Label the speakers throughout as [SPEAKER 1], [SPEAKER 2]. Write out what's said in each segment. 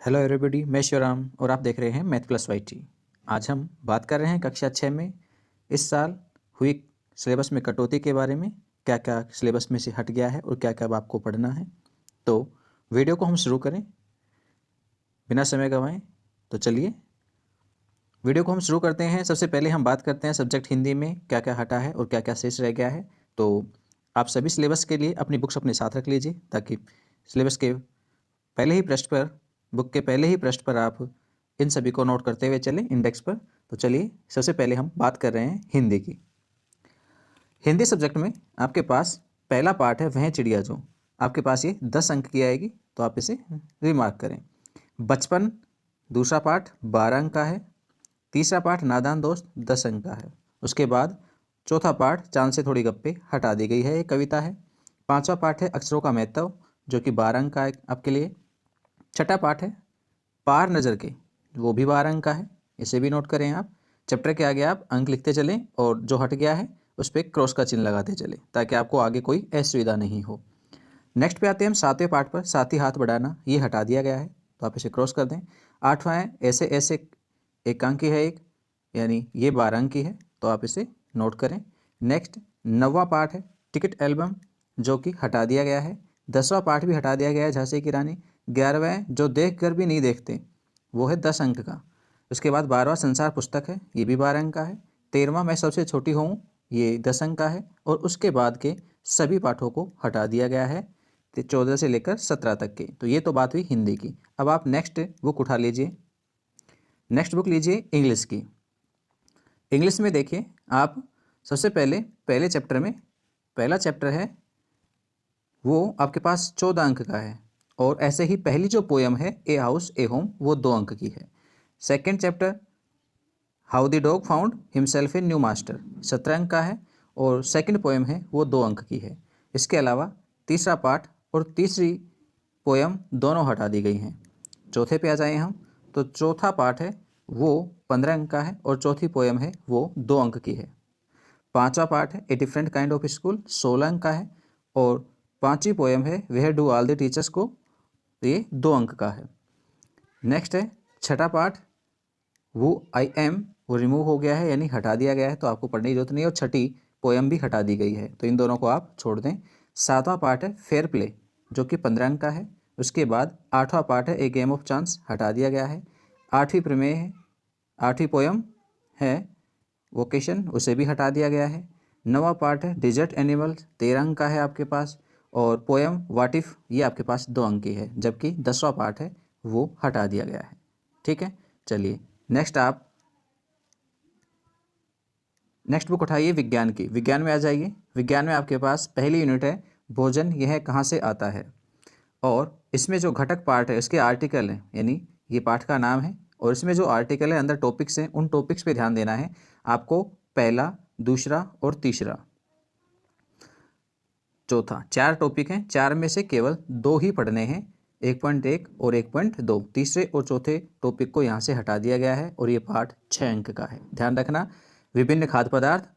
[SPEAKER 1] Hello everybody, मैं शिवराम और आप देख रहे हैं मैथ प्लस वाई टी। आज हम बात कर रहे हैं कक्षा 6 में इस साल हुई सिलेबस में कटौती के बारे में। क्या क्या सिलेबस में से हट गया है और क्या क्या अब आपको पढ़ना है। तो वीडियो को हम शुरू करें बिना समय गंवाएं। तो चलिए वीडियो को हम शुरू करते हैं। सबसे पहले हम बात करते हैं सब्जेक्ट हिंदी में क्या क्या हटा है और क्या क्या शेष रह गया है। तो आप सभी सिलेबस के लिए अपनी बुक्स अपने साथ रख लीजिए ताकि सिलेबस के पहले ही पृष्ठ पर, बुक के पहले ही पृष्ठ पर आप इन सभी को नोट करते हुए चलें इंडेक्स पर। तो चलिए सबसे पहले हम बात कर रहे हैं हिंदी की। हिंदी सब्जेक्ट में आपके पास पहला पार्ट है वह चिड़िया जो। आपके पास ये 10 अंक की आएगी, तो आप इसे रिमार्क करें। बचपन दूसरा पार्ट 12 अंक का है। तीसरा पार्ट नादान दोस्त 10 अंक का है। उसके बाद चौथा पार्ट चांद से थोड़ी गप्पे हटा दी गई है, एक कविता है। पांचवा पार्ट है अक्षरों का महत्व जो कि 12 अंक का है आपके लिए। छठा पार्ट है पार नज़र के, वो भी 12 अंक का है, इसे भी नोट करें आप। चैप्टर के आगे आप अंक लिखते चलें और जो हट गया है उस पर क्रॉस का चिन्ह लगाते चलें ताकि आपको आगे कोई असुविधा नहीं हो। नेक्स्ट पे आते हैं हम 7वें पार्ट पर। साथ ही हाथ बढ़ाना ये हटा दिया गया है, तो आप इसे क्रॉस कर दें। 8वां है ऐसे ऐसे एक अंक की है एक, यानी ये 12 अंक की है, तो आप इसे नोट करें। नेक्स्ट 9वां पार्ट है टिकट एल्बम जो कि हटा दिया गया है। 10वां पार्ट भी हटा दिया गया है झांसी की रानी। 11वां जो देख कर भी नहीं देखते, वो है 10 अंक का। उसके बाद 12वां संसार पुस्तक है, ये भी 12 अंक का है। 13वां मैं सबसे छोटी हूँ, ये 10 अंक का है। और उसके बाद के सभी पाठों को हटा दिया गया है 14 से लेकर 17 तक के। तो ये तो बात हुई हिंदी की। अब आप नेक्स्ट बुक उठा लीजिए। नेक्स्ट बुक लीजिए इंग्लिश की। इंग्लिश में देखिए आप सबसे पहले पहले चैप्टर में पहला चैप्टर है वो आपके पास 14 अंक का है। और ऐसे ही पहली जो पोयम है ए हाउस ए होम, वो 2 अंक की है। Second chapter how the dog found himself a new master 17 अंक का है और सेकंड पोएम है वो 2 अंक की है। इसके अलावा तीसरा पार्ट और तीसरी पोएम दोनों हटा दी गई हैं। चौथे पे आ जाएं हम, तो चौथा पार्ट है वो 15 अंक का है और चौथी पोएम है वो 2 अंक की है। पांचवा पार्ट है a different kind of school 16 अंक का है और पांचवी पोएम है where do all the teachers को, तो ये 2 अंक का है। नेक्स्ट है छठा पार्ट वो आई एम, वो रिमूव हो गया है यानी हटा दिया गया है, तो आपको पढ़ने की जरूरत नहीं है। और छठी पोएम भी हटा दी गई है, तो इन दोनों को आप छोड़ दें। सातवां पार्ट है फेयर प्ले जो कि 15 अंक का है। उसके बाद आठवां पार्ट है ए गेम ऑफ चांस, हटा दिया गया है। आठवीं प्रमेय है, आठवीं पोएम है वोकेशन, उसे भी हटा दिया गया है। नवा पार्ट है डिजर्ट एनिमल 13 अंक का है आपके पास। और पोएम वाट इफ ये आपके पास 2 अंक की है, जबकि 10वां पार्ट है वो हटा दिया गया है। ठीक है, चलिए नेक्स्ट आप नेक्स्ट बुक उठाइए विज्ञान की। विज्ञान में आ जाइए। विज्ञान में आपके पास पहली यूनिट है भोजन यह कहाँ से आता है। और इसमें जो घटक पार्ट है इसके आर्टिकल हैं, यानी ये पाठ का नाम है और इसमें जो आर्टिकल है अंदर टॉपिक्स हैं, उन टॉपिक्स पे ध्यान देना है आपको। पहला, दूसरा और तीसरा, चौथा, 4 टॉपिक हैं। 4 में से केवल 2 ही पढ़ने हैं, 1.1 और 1.2। तीसरे और चौथे टॉपिक को यहाँ से हटा दिया गया है और ये पाठ 6 अंक का है। ध्यान रखना, विभिन्न खाद्य पदार्थ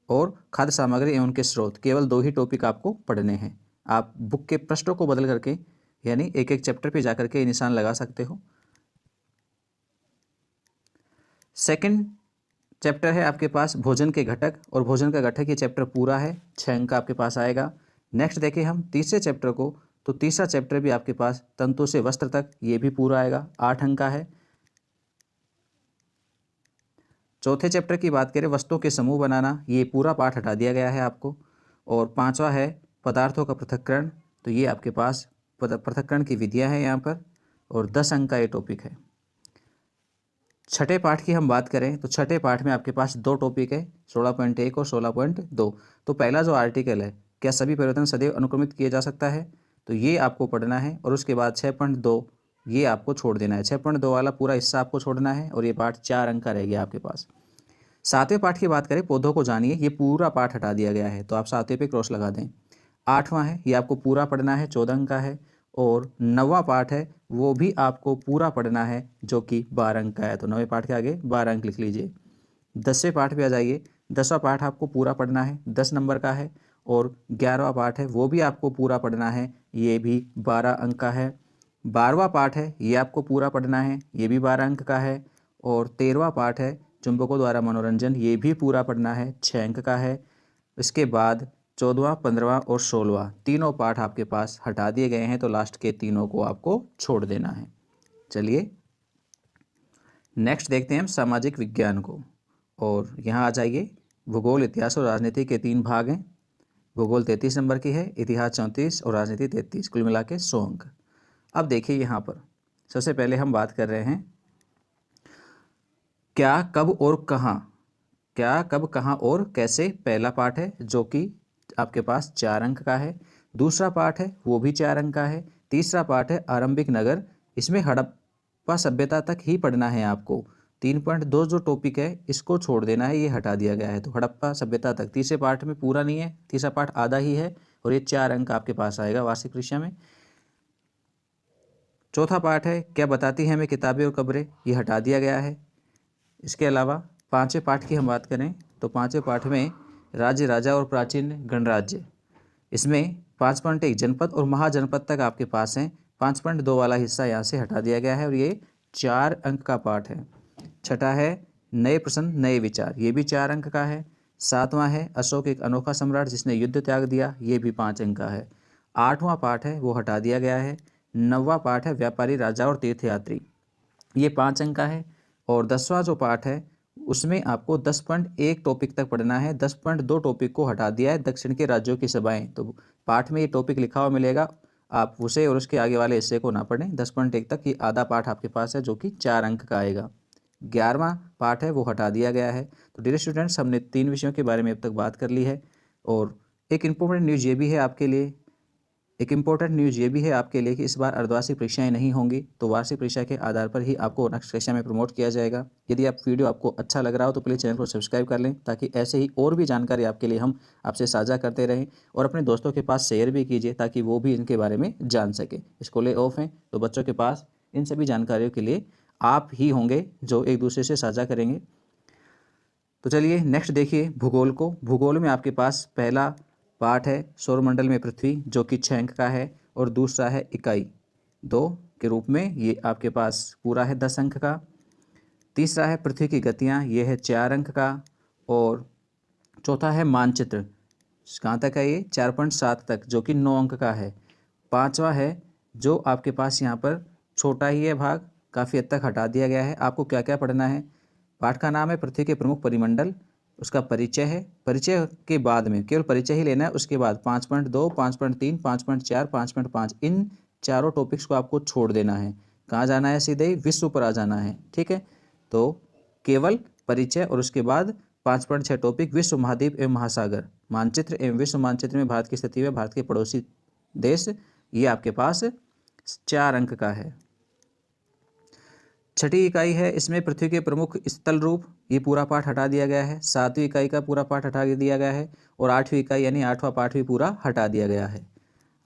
[SPEAKER 1] और खाद्य सामग्री एवं उनके स्रोत, केवल 2 ही टॉपिक आपको पढ़ने हैं। आप बुक के पृष्ठों को बदल करके यानी एक एक चैप्टर पे जाकर के निशान लगा सकते हो। सेकंड चैप्टर है आपके पास भोजन के घटक, और भोजन का घटक ये चैप्टर पूरा है, 6 अंक का आपके पास आएगा। नेक्स्ट देखें हम तीसरे चैप्टर को, तो तीसरा चैप्टर भी आपके पास तंतु से वस्त्र तक, ये भी पूरा आएगा, 8 अंक का है। चौथे चैप्टर की बात करें वस्तुओं के समूह बनाना, ये पूरा पाठ हटा दिया गया है आपको। और पांचवा है पदार्थों का पृथक्करण, तो ये आपके पास पृथक्करण की विधियाँ हैं यहाँ पर, और 10 अंक का ये टॉपिक है। छठे पाठ की हम बात करें तो छठे पाठ में आपके पास 2 टॉपिक है, 16.1 और 16.2। तो पहला जो आर्टिकल है, क्या सभी परिवर्तन सदैव अनुक्रमित किए जा सकता है, तो ये आपको पढ़ना है। और उसके बाद 6.2 ये आपको छोड़ देना है। 6.2 वाला पूरा हिस्सा आपको छोड़ना है और ये पाठ 4 अंक का रह गया आपके पास। सातवें पाठ की बात करें पौधों को जानिए, ये पूरा पाठ हटा दिया गया है, तो आप सातवें पे क्रॉस लगा दें। आठवां है ये आपको पूरा पढ़ना है, 14 अंक का है। और 9वां पाठ है वो भी आपको पूरा पढ़ना है जो कि 12 अंक का है, तो 9वें पाठ के आगे 12 अंक लिख लीजिए। 10वें पाठ पे आ जाइए। 10वां पाठ आपको पूरा पढ़ना है, 10 नंबर का है। और 11वां पाठ है वो भी आपको पूरा पढ़ना है, ये भी 12 अंक का है। 12वां पाठ है ये आपको पूरा पढ़ना है, ये भी 12 अंक का है। और 13वां पाठ है चुंबकों द्वारा मनोरंजन, ये भी पूरा पढ़ना है, 6 अंक का है। इसके बाद 14वां, 15वां और 16वां तीनों पाठ आपके पास हटा दिए गए हैं, तो लास्ट के तीनों को आपको छोड़ देना है। चलिए नेक्स्ट देखते हैं हम सामाजिक विज्ञान को। और यहाँ आ जाइए, भूगोल, इतिहास और राजनीति के 3 भाग हैं। भूगोल 33 नंबर की है, इतिहास 34 और राजनीति 33, कुल मिला के 100 अंक। अब देखिए यहाँ पर सबसे पहले हम बात कर रहे हैं क्या, कब और कहाँ। क्या, कब, कहाँ और कैसे पहला पाठ है, जो कि आपके पास 4 अंक का है। दूसरा पाठ है वो भी 4 अंक का है। तीसरा पाठ है आरंभिक नगर, इसमें हड़प्पा सभ्यता तक ही पढ़ना है आपको। 3.2 जो टॉपिक है इसको छोड़ देना है, ये हटा दिया गया है, तो हड़प्पा सभ्यता तक तीसरे पाठ में पूरा नहीं है, तीसरा पाठ आधा ही है, और ये 4 अंक आपके पास आएगा वार्षिक परीक्षा में। चौथा पाठ है क्या बताती हैं हमें किताबें और कब्रें, ये हटा दिया गया है। इसके अलावा 5वें पाठ की हम बात करें तो 5वें पाठ में राज्य, राजा और प्राचीन गणराज्य, इसमें 5.1 जनपद और महाजनपद तक आपके पास हैं। 5.2 वाला हिस्सा यहाँ से हटा दिया गया है, और ये 4 अंक का पाठ है। छठा है नए प्रश्न नए विचार, ये भी 4 अंक का है। 7वां है अशोक एक अनोखा सम्राट जिसने युद्ध त्याग दिया, ये भी 5 अंक का है। 8वां पाठ है वो हटा दिया गया है। 9वां पाठ है व्यापारी, राजा और तीर्थयात्री, ये 5 अंक का है। और 10वां जो पाठ है उसमें आपको 10.1 टॉपिक तक पढ़ना है, 10.2 टॉपिक को हटा दिया है, दक्षिण के राज्यों की सभाएं। तो पाठ में ये टॉपिक लिखा हुआ मिलेगा, आप उसे और उसके आगे वाले हिस्से को ना पढ़ें। 10.1 तक ये आधा पाठ आपके पास है, जो कि 4 अंक का आएगा। 11वां पाठ है वो हटा दिया गया है। तो डियर स्टूडेंट्स, हमने 3 विषयों के बारे में अब तक बात कर ली है। और एक इम्पोर्टेंट न्यूज़ ये भी है आपके लिए, कि इस बार अर्धवार्षिक परीक्षाएं नहीं होंगी, तो वार्षिक परीक्षा के आधार पर ही आपको नेक्स्ट कक्षा में प्रमोट किया जाएगा। यदि आप वीडियो आपको अच्छा लग रहा हो तो प्लीज़ चैनल को सब्सक्राइब कर लें, ताकि ऐसे ही और भी जानकारी आपके लिए हम आपसे साझा करते रहें। और अपने दोस्तों के पास शेयर भी कीजिए, ताकि वो भी इनके बारे में जान सके। स्कूलें ऑफ हैं तो बच्चों के पास इन सभी जानकारियों के लिए आप ही होंगे जो एक दूसरे से साझा करेंगे। तो चलिए नेक्स्ट देखिए भूगोल को। भूगोल में आपके पास पहला पाठ है सौरमंडल में पृथ्वी, जो कि 6 अंक का है। और दूसरा है इकाई 2 के रूप में, ये आपके पास पूरा है 10 अंक का। तीसरा है पृथ्वी की गतियाँ, ये है 4 अंक का। और चौथा है मानचित्र, कहाँ तक है ये 4.7 तक, जो कि 9 अंक का है। 5वां है जो आपके पास यहाँ पर छोटा ही है भाग, काफ़ी हद तक हटा दिया गया है। आपको क्या क्या पढ़ना है, पाठ का नाम है पृथ्वी के प्रमुख परिमंडल, उसका परिचय है। परिचय के बाद में केवल परिचय ही लेना है, उसके बाद 5.2, 5.3, 5.4, 5.5 इन चारों टॉपिक्स को आपको छोड़ देना है। कहाँ जाना है, सीधे ही विश्व पर आ जाना है, ठीक है। तो केवल परिचय और उसके बाद 5.6 टॉपिक विश्व, महाद्वीप एवं महासागर, मानचित्र एवं विश्व मानचित्र में भारत की स्थिति व भारत के पड़ोसी देश, ये आपके पास 4 अंक का है। छठी इकाई है, इसमें पृथ्वी के प्रमुख स्थल रूप, ये पूरा पाठ हटा दिया गया है। 7वीं इकाई का पूरा पाठ हटा दिया गया है। और 8वीं इकाई यानी 8वां पाठ भी पूरा हटा दिया गया है।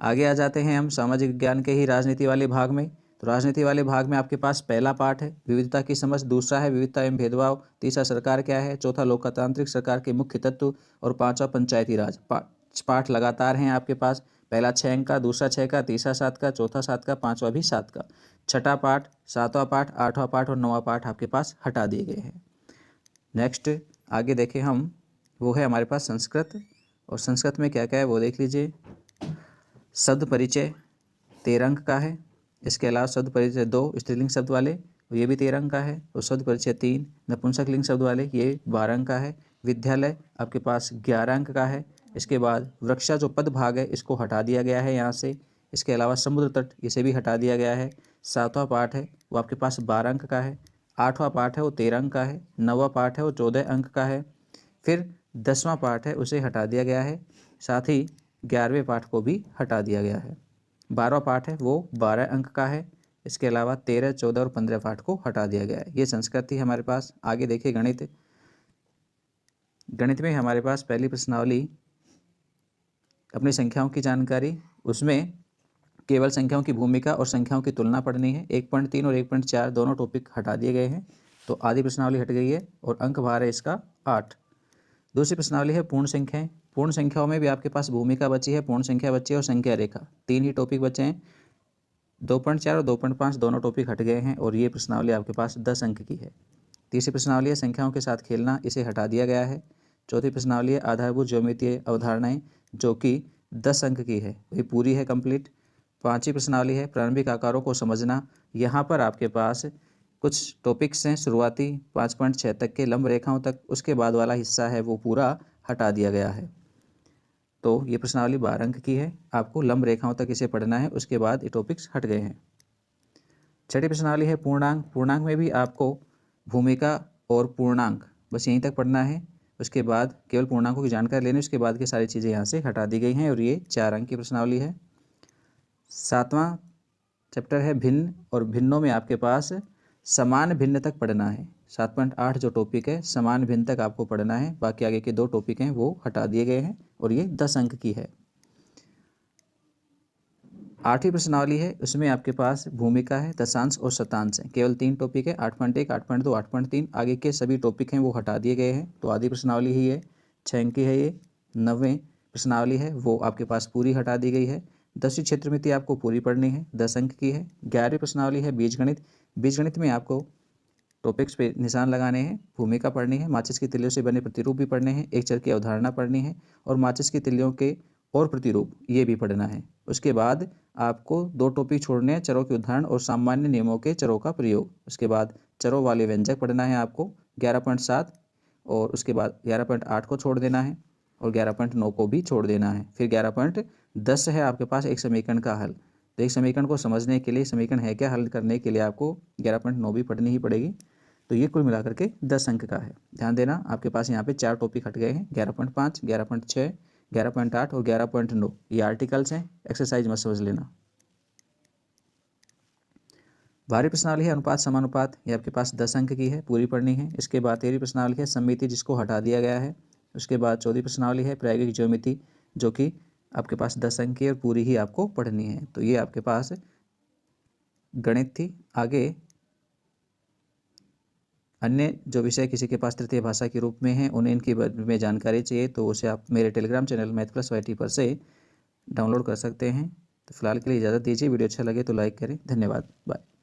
[SPEAKER 1] आगे आ जाते हैं हम सामाजिक विज्ञान के ही राजनीति वाले भाग में। तो राजनीति वाले भाग में आपके पास पहला पाठ है विविधता की समझ, दूसरा है विविधता एवं भेदभाव, तीसरा सरकार क्या है, चौथा लोकतांत्रिक सरकार के मुख्य तत्व, और 5वां पंचायती राज। 5 पाठ लगातार हैं आपके पास, पहला 6 अंक का, दूसरा 6 का, तीसरा 7 का, चौथा 7 का, 5वां भी 7 का। छठा पाठ, 7वां पाठ, 8वां पाठ और 9वां पाठ आपके पास हटा दिए गए हैं। नेक्स्ट आगे देखें हम, वो है हमारे पास संस्कृत। और संस्कृत में क्या क्या है वो देख लीजिए। शब्द परिचय 13 अंक का है। इसके अलावा शब्द परिचय 2 स्त्रीलिंग शब्द वाले, ये भी 13 अंक का है। और शब्द परिचय 3 नपुंसक लिंग शब्द वाले, ये 12 अंक का है। विद्यालय आपके पास 11 अंक का है। इसके बाद वृक्षा जो पद भाग है इसको हटा दिया गया है यहाँ से। इसके अलावा समुद्र तट, इसे भी हटा दिया गया है। 7वां पाठ है वो आपके पास 12 अंक का है। 8वां पाठ है वो 13 अंक का है। 9वां पाठ है वो 14 अंक का है। फिर 10वां पाठ है उसे हटा दिया गया है, साथ ही 11वें पाठ को भी हटा दिया गया है। 12वां पाठ है वो 12 अंक का है। इसके अलावा 13, 14 और 15 पाठ को हटा दिया गया है। ये संस्कृत थी हमारे पास। आगे देखिए गणित। गणित में हमारे पास पहली प्रश्नावली अपनी संख्याओं की जानकारी, उसमें केवल संख्याओं की भूमिका और संख्याओं की तुलना पढ़नी है। 1.3 और 1.4 दोनों टॉपिक हटा दिए गए हैं, तो आधी प्रश्नावली हट गई है। और अंक भार है इसका 8। दूसरी प्रश्नावली है पूर्ण संख्याएं। पूर्ण संख्याओं में भी आपके पास भूमिका बची है, पूर्ण संख्या बची है और संख्या रेखा, 3 ही टॉपिक बचे हैं। 2.4 और 2.5 दोनों टॉपिक हट गए हैं और ये प्रश्नावली आपके पास 10 अंक की है। तीसरी प्रश्नावली है संख्याओं के साथ खेलना, इसे हटा दिया गया है। चौथी प्रश्नावली है आधारभूत ज्योमेत्रीय अवधारणाएं, जो कि 10 अंक की है, ये पूरी है कंप्लीट। पांचवी प्रश्नावली है प्रारंभिक आकारों को समझना, यहाँ पर आपके पास कुछ टॉपिक्स हैं शुरुआती 5.6 तक के लंब रेखाओं तक, उसके बाद वाला हिस्सा है वो पूरा हटा दिया गया है। तो ये प्रश्नावली 12 अंक की है, आपको लंब रेखाओं तक इसे पढ़ना है, उसके बाद ये टॉपिक्स हट गए हैं। छठी प्रश्नावली है पूर्णांक। पूर्णांक में भी आपको भूमिका और पूर्णांक बस यहीं तक पढ़ना है, उसके बाद केवल पूर्णांकों की जानकारी लेनी, उसके बाद की सारी चीज़ें यहाँ से हटा दी गई हैं और ये 4 अंक की प्रश्नावली है। सातवां चैप्टर है भिन्न, और भिन्नों में आपके पास समान भिन्न तक पढ़ना है। 7.8 जो टॉपिक है समान भिन्न तक आपको पढ़ना है, बाकी आगे के 2 टॉपिक हैं वो हटा दिए गए हैं और ये 10 अंक की है। आठवीं प्रश्नावली है, उसमें आपके पास भूमिका है, दशांश और शतांश है, केवल 3 टॉपिक है, 8.1, 8.2, 8.3, आगे के सभी टॉपिक हैं वो हटा दिए गए हैं। तो आधी प्रश्नावली ही है, 6 अंक की है ये। 9वीं प्रश्नावली है वो आपके पास पूरी हटा दी गई है। 10वीं क्षेत्रमिति आपको पूरी पढ़नी है, 10 अंक की है। 11वीं प्रश्नावली है बीजगणित। बीजगणित में आपको टॉपिक्स पे निशान लगाने हैं, भूमिका पढ़नी है, माचिस की तिल्लियों से बने प्रतिरूप भी पढ़ने हैं, एक चर की अवधारणा पढ़नी है और माचिस की तिल्लियों के और प्रतिरूप ये भी पढ़ना है। उसके बाद आपको 2 टॉपिक छोड़ने हैं, चरों के उदाहरण और सामान्य नियमों के चरों का प्रयोग। उसके बाद चरों वाले व्यंजक पढ़ना है आपको 11.7, और उसके बाद 11.8 को छोड़ देना है और 11.9 को भी छोड़ देना है। फिर 11.10 है आपके पास एक समीकरण का हल। तो एक समीकरण को समझने के लिए, समीकरण है क्या, हल करने के लिए आपको 11.9 भी पढ़नी ही पड़ेगी। तो ये कुल मिलाकर के 10 अंक का है। ध्यान देना आपके पास यहाँ पे 4 टॉपिक हट गए हैं, 11.5, 11.6, 11.8 और 11.9, ये आर्टिकल्स हैं, एक्सरसाइज मत समझ लेना। 12वीं प्रश्नावली है अनुपात समानुपात, ये आपके पास 10 अंक की है, पूरी पढ़नी है। इसके बाद 13वीं प्रश्नावली है सममिति, जिसको हटा दिया गया है। उसके बाद 14वीं प्रश्नावली है प्रायोगिक ज्योमिति, जो कि आपके पास 10 अंक की है और पूरी ही आपको पढ़नी है। तो ये आपके पास गणित थी। आगे अन्य जो विषय किसी के पास तृतीय भाषा के रूप में है, उन्हें इनकी बारे में जानकारी चाहिए तो उसे आप मेरे टेलीग्राम चैनल मैथ+YT पर से डाउनलोड कर सकते हैं। तो फिलहाल के लिए इजाज़त दीजिए, वीडियो अच्छा लगे तो लाइक करें। धन्यवाद, बाय।